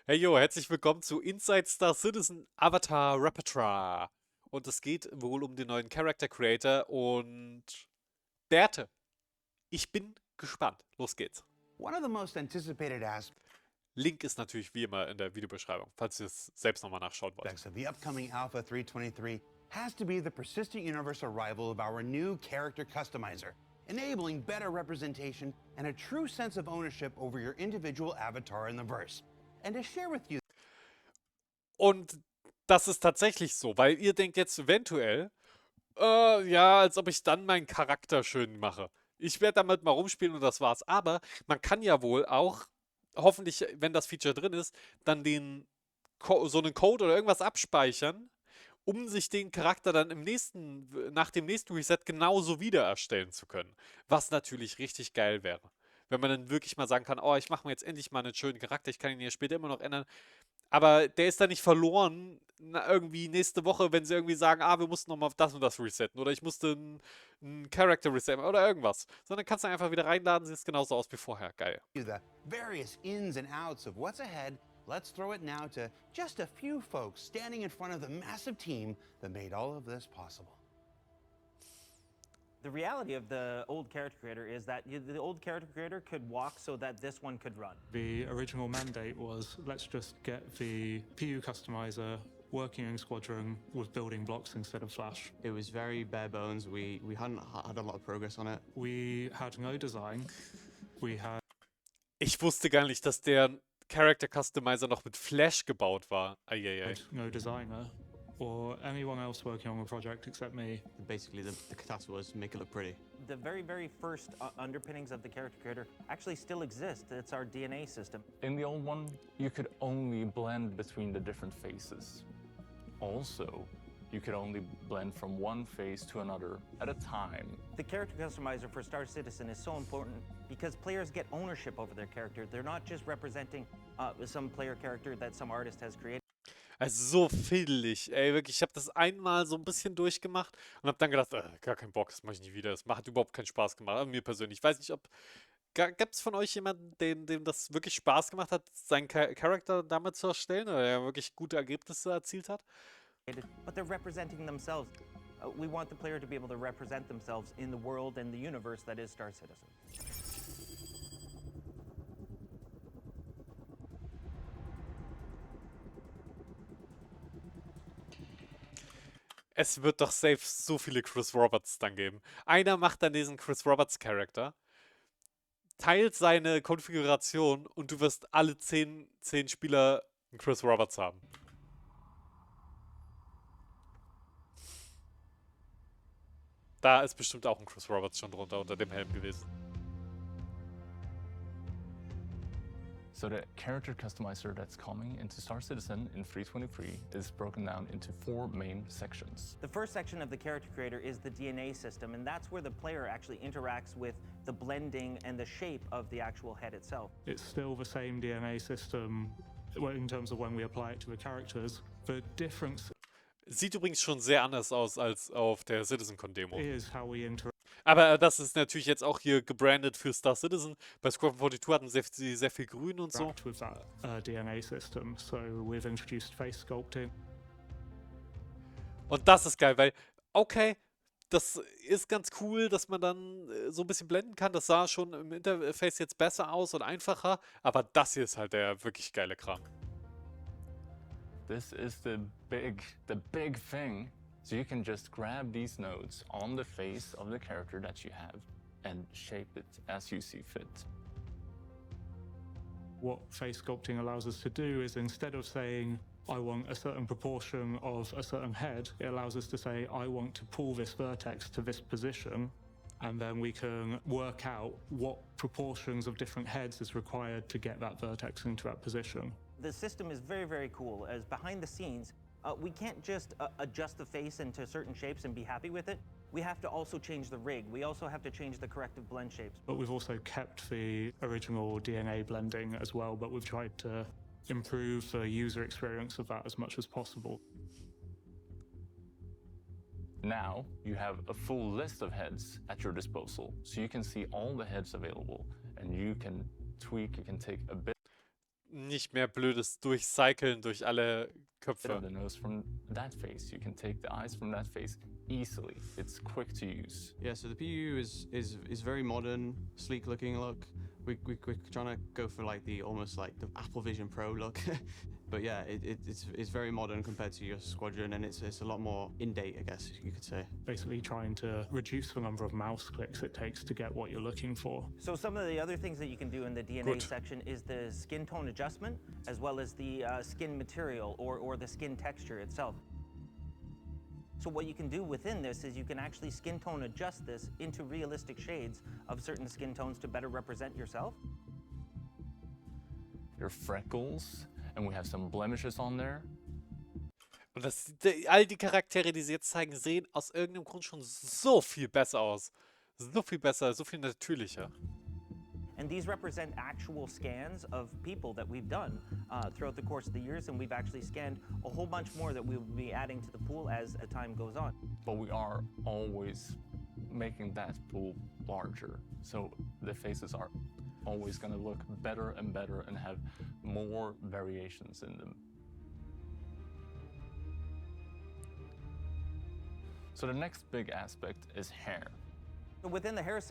Hey yo, herzlich willkommen zu Inside Star Citizen Avatar Repertoire. Und es geht wohl um den neuen Character Creator und Bärte. Ich bin gespannt. Los geht's. One of the most anticipated Link ist natürlich wie immer in der Videobeschreibung, falls ihr es selbst nochmal nachschauen wollt. aspects of the upcoming Alpha 323 has to be the persistent universe arrival of our new character customizer, enabling better representation and a true sense of ownership over your individual avatar in the verse. And to share with you Und das ist tatsächlich so, weil ihr denkt jetzt eventuell, ja, als ob ich dann meinen Charakter schön mache. Ich werde damit mal rumspielen und das war's. Aber man kann ja wohl auch, hoffentlich, wenn das Feature drin ist, dann so einen Code oder irgendwas abspeichern, um sich den Charakter dann nach dem nächsten Reset genauso wieder erstellen zu können. Was natürlich richtig geil wäre. Wenn man dann wirklich mal sagen kann, oh, ich mache mir jetzt endlich mal einen schönen Charakter, ich kann ihn ja später immer noch ändern. Aber der ist dann nicht verloren, irgendwie nächste Woche, wenn sie irgendwie sagen, wir mussten nochmal das und das resetten. Oder ich musste einen Character resetten oder irgendwas. Sondern kannst du einfach wieder reinladen, sieht genauso aus wie vorher. Geil. the various ins and outs of what's ahead, let's throw it now to just a few folks standing in front of the massive team that made all of this possible. The reality of the old character creator is that the old character creator could walk so that this one could run. The original mandate was, let's just get the PU customizer working in Squadron with building blocks instead of Flash. It was very bare bones. We hadn't had a lot of progress on it. We had no design. We had Ich wusste gar nicht, dass der Character Customizer noch mit Flash gebaut war. Eieiei. no designer or anyone else working on the project except me. Basically, the task was make it look pretty. The very first underpinnings of the character creator actually still exist. It's our DNA system. In the old one, you could only blend between the different faces. Also, you could only blend from one face to another at a time. The character customizer for Star Citizen is so important because players get ownership over their character. They're not just representing some player character that some artist has created. Also so fiddelig, ey, wirklich. Ich habe das einmal so ein bisschen durchgemacht und habe dann gedacht, gar keinen Bock, das mache ich nicht wieder. Das hat überhaupt keinen Spaß gemacht. Aber mir persönlich. Ich weiß nicht, ob. Gab es von euch jemanden, dem das wirklich Spaß gemacht hat, seinen Charakter damit zu erstellen oder der wirklich gute Ergebnisse erzielt hat? But they're representing themselves. We want the player to be able to represent themselves in the world and the universe that is Star Citizen. Es wird doch safe so viele Chris Roberts dann geben. Einer macht dann diesen Chris Roberts Charakter, teilt seine Konfiguration und du wirst alle 10 Spieler einen Chris Roberts haben. Da ist bestimmt auch ein Chris Roberts schon drunter unter dem Helm gewesen. So the character customizer that's coming into Star Citizen in 323 is broken down into 4 main sections. The first section of the character creator is the DNA system, and that's where the player actually interacts with the blending and the shape of the actual head itself. It's still the same DNA system in terms of when we apply it to the characters. The difference Sieht übrigens schon sehr anders aus als auf der CitizenCon-Demo. is how we interact. Aber das ist natürlich jetzt auch hier gebrandet für Star Citizen. Bei Squadron 42 hatten sie sehr viel Grün und so. With that DNA system. So we've introduced face sculpting. Und das ist geil, weil, okay, das ist ganz cool, dass man dann so ein bisschen blenden kann. Das sah schon im Interface jetzt besser aus und einfacher. Aber das hier ist halt der wirklich geile Kram. This is the big thing. So you can just grab these nodes on the face of the character that you have and shape it as you see fit. What face sculpting allows us to do is, instead of saying, I want a certain proportion of a certain head, it allows us to say, I want to pull this vertex to this position, and then we can work out what proportions of different heads is required to get that vertex into that position. The system is very cool, as behind the scenes, we can't just adjust the face into certain shapes and be happy with it. We have to also change the rig. We also have to change the corrective blend shapes. But we've also kept the original DNA blending as well, but we've tried to improve the user experience of that as much as possible. Now you have a full list of heads at your disposal, so you can see all the heads available and you can tweak, you can take a bit. nicht mehr blödes Durchcyclen durch alle Köpfe. the nose from that face. You can take the eyes from that face easily. It's quick to use. Yeah, so the PU is very modern, sleek looking look. We're trying to go for like the almost like the Apple Vision Pro look. But yeah, it's very modern compared to your Squadron, and it's a lot more in date, I guess you could say. Basically trying to reduce the number of mouse clicks it takes to get what you're looking for. So some of the other things that you can do in the DNA Good. section is the skin tone adjustment, as well as the skin material or the skin texture itself. So what you can do within this is you can actually skin tone adjust this into realistic shades of certain skin tones to better represent yourself. Your freckles, and we have some blemishes on there. Und all die Charaktere, die sie jetzt zeigen, sehen aus irgendeinem Grund schon so viel besser aus. So viel besser, so viel natürlicher. And these represent actual scans of people that we've done throughout the course of the years, and we've actually scanned a whole bunch more that we will be adding to the pool as the time goes on. But we are always making that pool larger. So the faces are always going to look better and better and have more variations in them. So the next big aspect is hair. Within the hair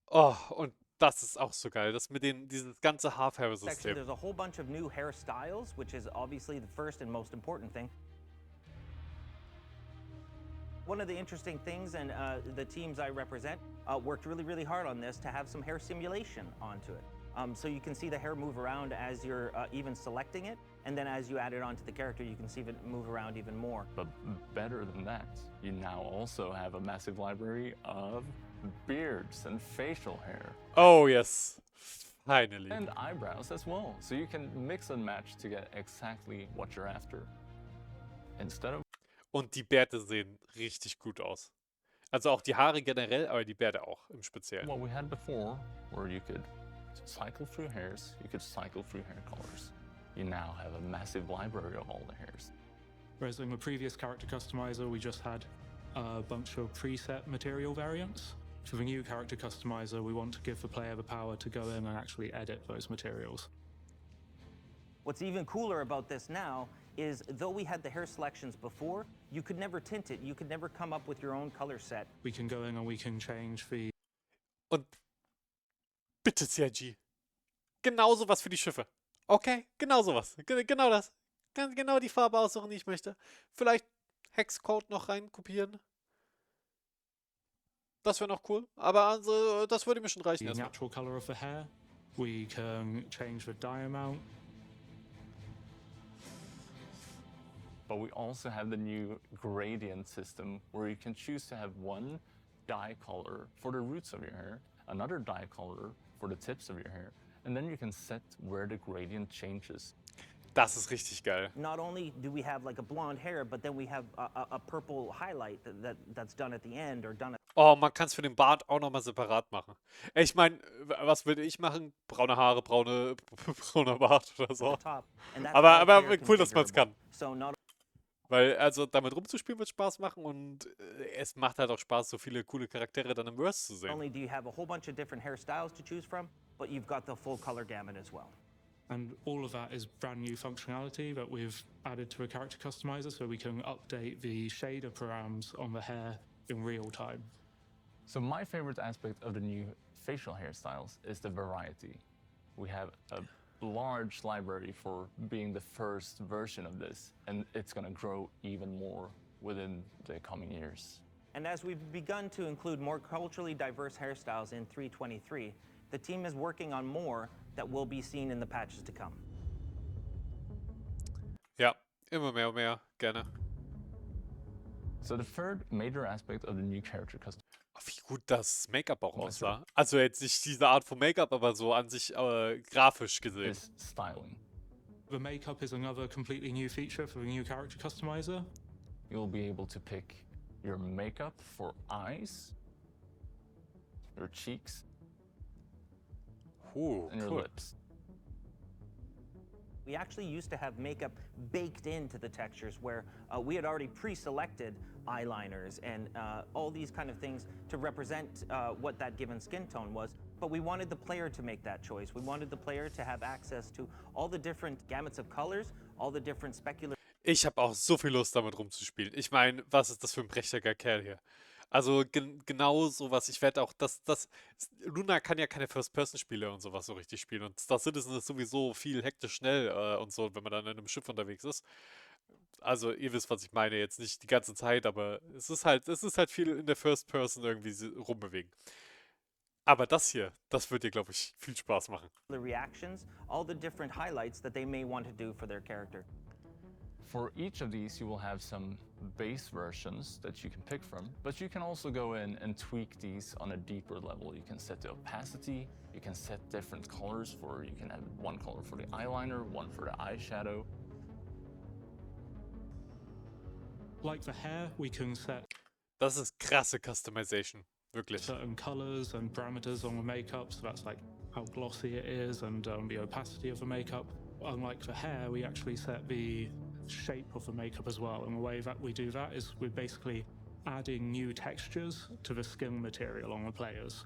Oh, und das ist auch so geil. Das mit dieses ganze section, Haarfärbesystem. there's a whole bunch of new hairstyles, which is obviously the first and most important thing. One of the interesting things, and the teams I represent worked really, really hard on this to have some hair simulation onto it. So you can see the hair move around as you're even selecting it, and then as you add it onto the character, you can see it move around even more. But better than that, you now also have a massive library of beards and facial hair. Oh, yes. Finally. And eyebrows as well. So you can mix and match to get exactly what you're after. Instead of Und die Bärte sehen richtig gut aus. Also auch die Haare generell, aber die Bärte auch im Speziellen. what we had before, where you could cycle through hairs, you could cycle through hair colors. You now have a massive library of all the hairs. Whereas in the previous character customizer, we just had a bunch of preset material variants. For the new character customizer, we want to give the player the power to go in and actually edit those materials. What's even cooler about this now is though we had the hair selections before, you could never tint it. You could never come up with your own color set. We can go in and we can change the Und bitte, CIG. Genau sowas für die Schiffe. Okay? Genau sowas. Genau das. Ganz genau die Farbe aussuchen, die ich möchte. Vielleicht Hexcode noch rein kopieren. Das wäre noch cool. Aber also, das würde mir schon reichen erstmal. natural color of the hair. We can change the dye amount. But we also have the new gradient system where you can choose to have one dye color for the roots of your hair, another dye color for the tips of your hair, and then you can set where the gradient changes. Das ist richtig geil. Not only do we have like a blonde hair, but then we have a purple highlight that's done at the end or done at Oh, man kann es für den Bart auch nochmal separat machen. Ich meine, was würde ich machen? Braune Haare, brauner Bart oder so. the top. And that's Aber all hair cool, dass man es configurable. kann. So not Weil, also damit rumzuspielen wird Spaß machen und es macht halt auch Spaß, so viele coole Charaktere dann im Verse zu sehen. only do you have a whole bunch of different hairstyles to choose from, but you've got the full color gamut as well. And all of that is brand new functionality that we've added to a character customizer so we can update the shader params on the hair in real time. So my favorite aspect of the new facial hairstyles is the variety. We have a large library for being the first version of this, and it's going to grow even more within the coming years. And as we've begun to include more culturally diverse hairstyles in 3.23, the team is working on more that will be seen in the patches to come. Ja, immer mehr und mehr, gerne. So the third major aspect of the new character custom Oh, wie gut das Make-up auch aussah. Also jetzt nicht diese Art von Make-up, aber so an sich grafisch gesehen. is styling. The makeup is another completely new feature for the new character customizer. You'll be able to pick your makeup for eyes, your cheeks, and your Cool. lips. We actually used to have makeup baked into the textures where we had already pre-selected eyeliners and all these kind of things to represent what that given skin tone was. But we wanted the player to make that choice. We wanted the player to have access to all the different gamuts of colors, all the different specular. Ich habe auch so viel Lust, damit rumzuspielen. Ich meine, was ist das für ein prächtiger Kerl hier? Also genau sowas. Ich werde auch, Luna kann ja keine First-Person-Spiele und sowas so richtig spielen. Und Star Citizen ist sowieso viel hektisch schnell und so, wenn man dann in einem Schiff unterwegs ist. Also ihr wisst, was ich meine, jetzt nicht die ganze Zeit, aber es ist halt viel in der First Person irgendwie rumbewegen. Aber das hier, das wird dir, glaube ich, viel Spaß machen. Reactions, all the different highlights that they may want to do for their character. For each of these, you will have some base versions that you can pick from, but you can also go in and tweak these on a deeper level. You can set the opacity, you can set different colors you can have one color for the eyeliner, one for the eyeshadow. Like the hair, we can set Das ist krasse Customization, wirklich. certain colors and parameters on the makeup, so that's like how glossy it is and the opacity of the makeup. Unlike the hair, we actually set the shape of the makeup as well, and the way that we do that is we're basically adding new textures to the skin material on the players.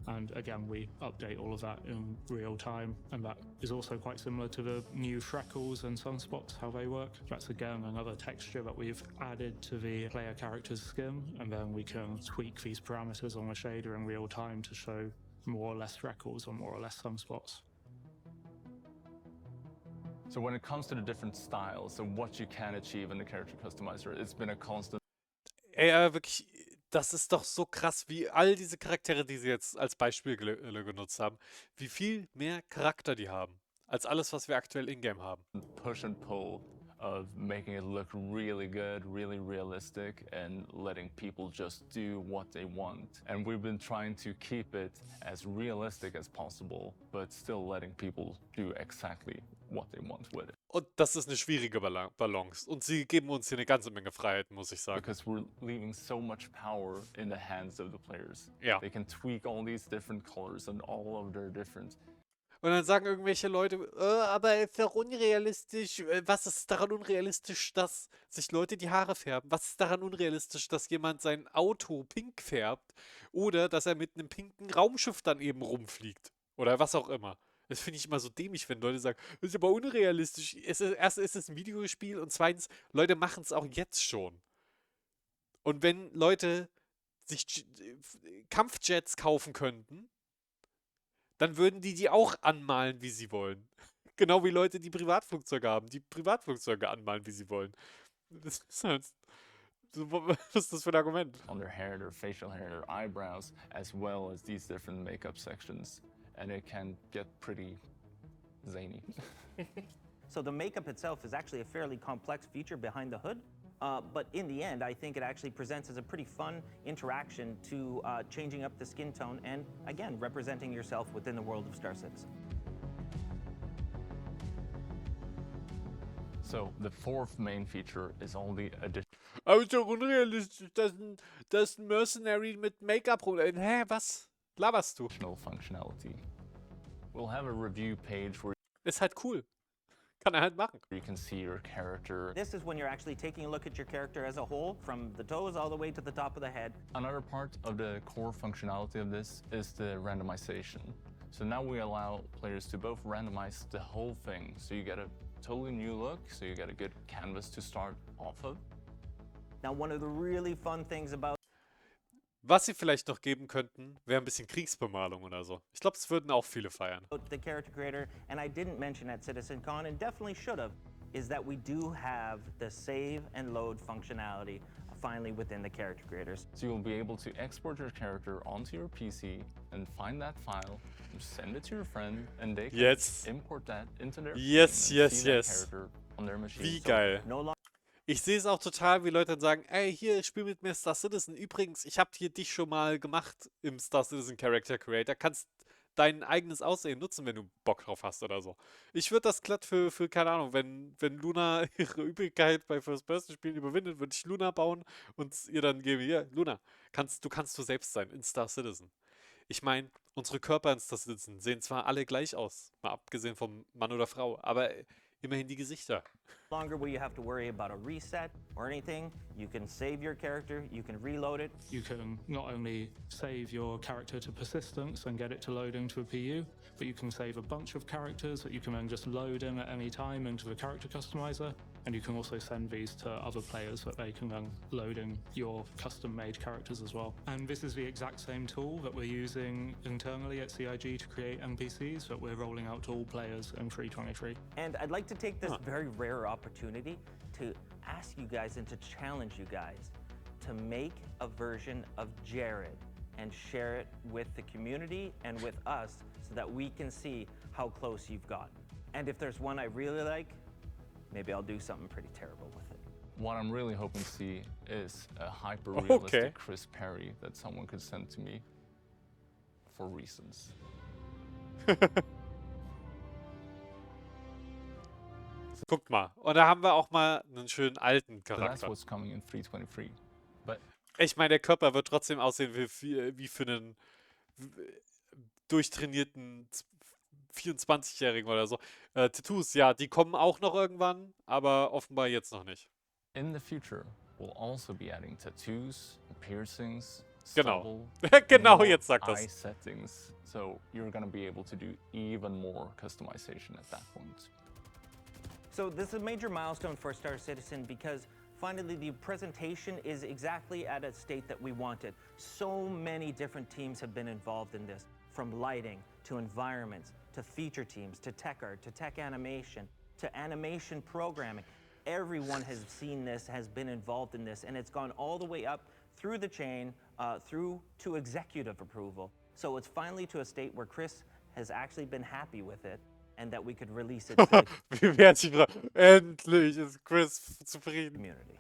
And again, we update all of that in real time, and that is also quite similar to the new freckles and sunspots, how they work. That's again another texture that we've added to the player character's skin, and then we can tweak these parameters on the shader in real time to show more or less freckles or more or less sunspots. So when it comes to the different styles and what you can achieve in the character customizer, it's been a constant Ey, wirklich, das ist doch so krass, wie all diese Charaktere, die sie jetzt als Beispiel genutzt haben, wie viel mehr Charakter die haben, als alles, was wir aktuell in-game haben. push and pull of making it look really good, really realistic, and letting people just do what they want. And we've been trying to keep it as realistic as possible, but still letting people do exactly what they want with it. Und das ist eine schwierige Balance. Und sie geben uns hier eine ganze Menge Freiheiten, muss ich sagen. Because we're leaving so much power in the hands of the players. Ja. They can tweak all these different colors and all of their different. Und dann sagen irgendwelche Leute, aber ist doch unrealistisch. Was ist daran unrealistisch, dass sich Leute die Haare färben? Was ist daran unrealistisch, dass jemand sein Auto pink färbt? Oder dass er mit einem pinken Raumschiff dann eben rumfliegt? Oder was auch immer. Das finde ich immer so dämlich, wenn Leute sagen, das ist aber unrealistisch. Erstens ist es ein Videospiel und zweitens, Leute machen es auch jetzt schon. Und wenn Leute sich Kampfjets kaufen könnten, dann würden die auch anmalen, wie sie wollen. Genau wie Leute, die Privatflugzeuge haben, die Privatflugzeuge anmalen, wie sie wollen. Das ist halt... Was ist das für ein Argument? On their hair, their facial hair, their eyebrows, as well as these different makeup sections. And it can get pretty zany. So the makeup itself is actually a fairly complex feature behind the hood. But in the end, I think it actually presents as a pretty fun interaction to changing up the skin tone and, again, representing yourself within the world of Star Citizen. So the fourth main feature is all the Aber ist doch unrealistisch, dass ein Mercenary mit Make-up rumläuft. Hä, was? Laberst du? additional functionality. We'll have a review page where Ist halt cool. Kann er halt machen. you can see your character. This is when you're actually taking a look at your character as a whole, from the toes all the way to the top of the head. Another part of the core functionality of this is the randomization. So now we allow players to both randomize the whole thing. So you get a totally new look, so you get a good canvas to start off of. Now, one of the really fun things about Was sie vielleicht noch geben könnten, wäre ein bisschen Kriegsbemalung oder so. Ich glaube, es würden auch viele feiern. the character creator, and I didn't mention at CitizenCon and definitely should have, is that we do have the save and load functionality finally within the character creators. So you'll be able to export your character onto your PC and find that file, send it to your friend, and they can Yes. import that into their Yes, game and yes, see that yes. character on their machine. Wie So geil. No longer Ich sehe es auch total, wie Leute dann sagen, ey, hier, spiel mit mir Star Citizen. Übrigens, ich habe hier dich schon mal gemacht im Star Citizen Character Creator. Kannst dein eigenes Aussehen nutzen, wenn du Bock drauf hast oder so. Ich würde das glatt für, keine Ahnung, wenn Luna ihre Übelkeit bei First-Person-Spielen überwindet, würde ich Luna bauen und ihr dann gebe, hier, Luna, du kannst du selbst sein in Star Citizen. Ich meine, unsere Körper in Star Citizen sehen zwar alle gleich aus, mal abgesehen vom Mann oder Frau, aber immerhin die Gesichter. longer will you have to worry about a reset or anything. You can save your character, you can reload it. You can not only save your character to persistence and get it to load into a PU, but you can save a bunch of characters that you can then just load in at any time into the character customizer. And you can also send these to other players that they can then load in your custom-made characters as well. And this is the exact same tool that we're using internally at CIG to create NPCs that we're rolling out to all players in 3.23. And I'd like to take this very rare opportunity to ask you guys and to challenge you guys to make a version of Jared and share it with the community and with us so that we can see how close you've gotten. And if there's one I really like, maybe I'll do something pretty terrible with it. What I'm really hoping to see is a hyper-realistic Chris Perry that someone could send to me for reasons. Guckt mal. Und da haben wir auch mal einen schönen alten So that's Charakter. what's coming in 3.23. But Ich meine, der Körper wird trotzdem aussehen wie für einen durchtrainierten 24-Jährigen oder so. Tattoos, ja, die kommen auch noch irgendwann, aber offenbar jetzt noch nicht. in the future, we'll also be adding tattoos, piercings, Genau. stubble, Genau, more jetzt sagt eye das. settings. So you're gonna be able to do even more customization at that point. So this is a major milestone for Star Citizen because finally the presentation is exactly at a state that we wanted. So many different teams have been involved in this, from lighting to environments to feature teams to tech art to tech animation to animation programming. Everyone has seen this, has been involved in this, and it's gone all the way up through the chain, through to executive approval. So it's finally to a state where Chris has actually been happy with it and that we could release it to the Wie wird sich endlich ist Chris zufrieden. community.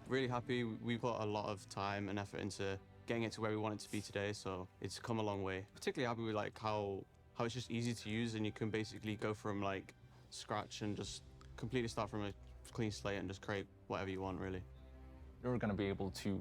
Really happy. We put a lot of time and effort into getting it to where we want it to be today, so it's come a long way. Particularly happy with like how it's just easy to use and you can basically go from like scratch and just completely start from a clean slate and just create whatever you want, really. You're gonna be able to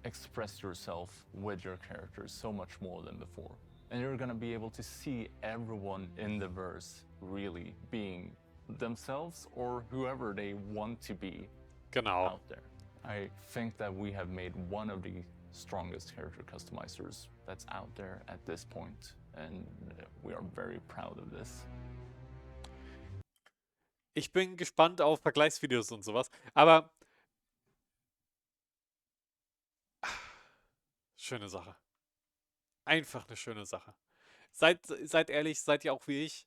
express yourself with your characters so much more than before. And you're gonna be able to see everyone in the verse really being themselves or whoever they want to be Genau. out there. I think that we have made one of the strongest character customizers that's out there at this point, and we are very proud of this. Ich bin gespannt auf Vergleichsvideos und sowas, aber schöne Sache. Einfach eine schöne Sache. Seid ehrlich, seid ihr auch wie ich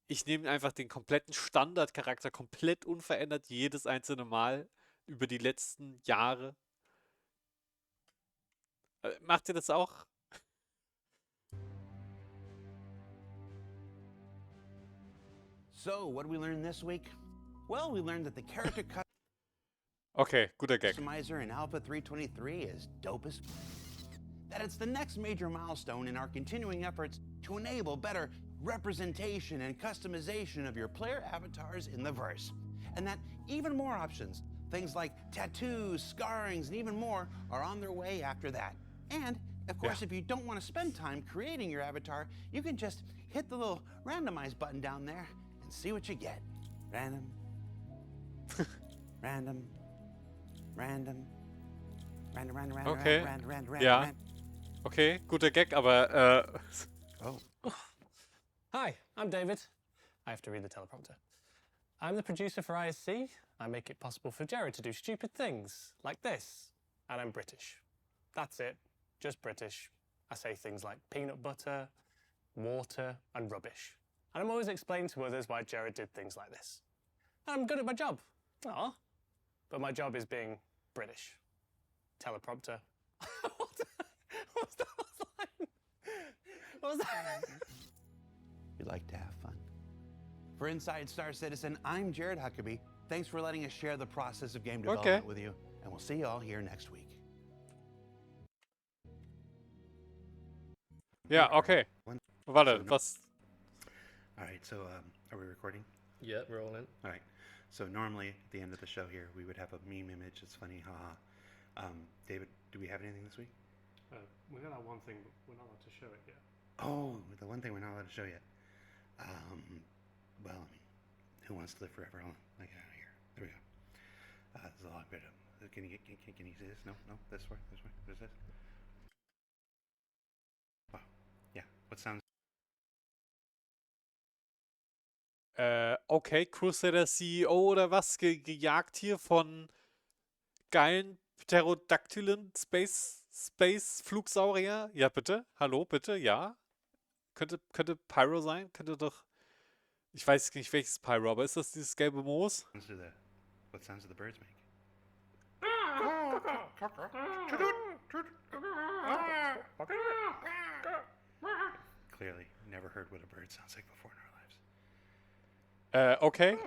ich nehme einfach den kompletten Standardcharakter komplett unverändert jedes einzelne Mal über die letzten Jahre. Macht ihr das auch? So, what did we learn this week? Well, we learned that the character Okay, guter Gag. customizer in Alpha 323 is dope as that it's the next major milestone in our continuing efforts to enable better representation and customization of your player avatars in the verse. And that even more options, things like tattoos, scarrings, and even more, are on their way after that. And, of course, if you don't want to spend time creating your avatar, you can just hit the little randomize button down there and see what you get. Random, random, random, random, random, random, Okay. random, random, Ja. random. Okay, guter Gag, aber Oh. Hi, I'm David. I have to read the teleprompter. I'm the producer for ISC. I make it possible for Jared to do stupid things like this. And I'm British. That's it, just British. I say things like peanut butter, water, and rubbish. And I'm always explaining to others why Jared did things like this. And I'm good at my job. Aw. But my job is being British. Teleprompter. What was that line? What was that? We like to have fun. For Inside Star Citizen, I'm Jared Huckabee. Thanks for letting us share the process of game development with you, and we'll see you all here next week. ja, okay. Warte, was? All right, so are we recording? Yeah, we're all in. All right. So normally at the end of the show here, we would have a meme image. It's funny, haha. David, do we have anything this week? We're going to have one thing, but we're not allowed to show it yet. Oh, the one thing we're not allowed to show yet. Well, I mean, who wants to live forever? Hold on. Like, here. There we go. This is a lot better. Can you see this? No, this way. There's this. Wow. Yeah. What sounds? Okay, Crusader CEO oder was? Gejagt hier von geilen Pterodaktylen, Space Flugsaurier? Ja, bitte? Hallo, bitte? Ja? Könnte Pyro sein? Könnte doch. Ich weiß nicht, welches Pyro, aber ist das dieses gelbe Moos? What sounds do the birds make? Clearly, never heard what a bird sounds like before in our lives. Okay.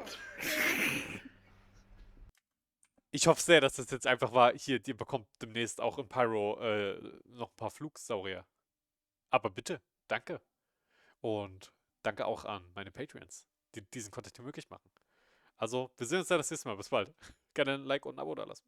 Ich hoffe sehr, dass das jetzt einfach war. Hier, ihr bekommt demnächst auch in Pyro noch ein paar Flugsaurier. Aber bitte, danke. Und danke auch an meine Patreons, die diesen Content hier möglich machen. Also, wir sehen uns ja das nächste Mal. Bis bald. Gerne ein Like und ein Abo da lassen.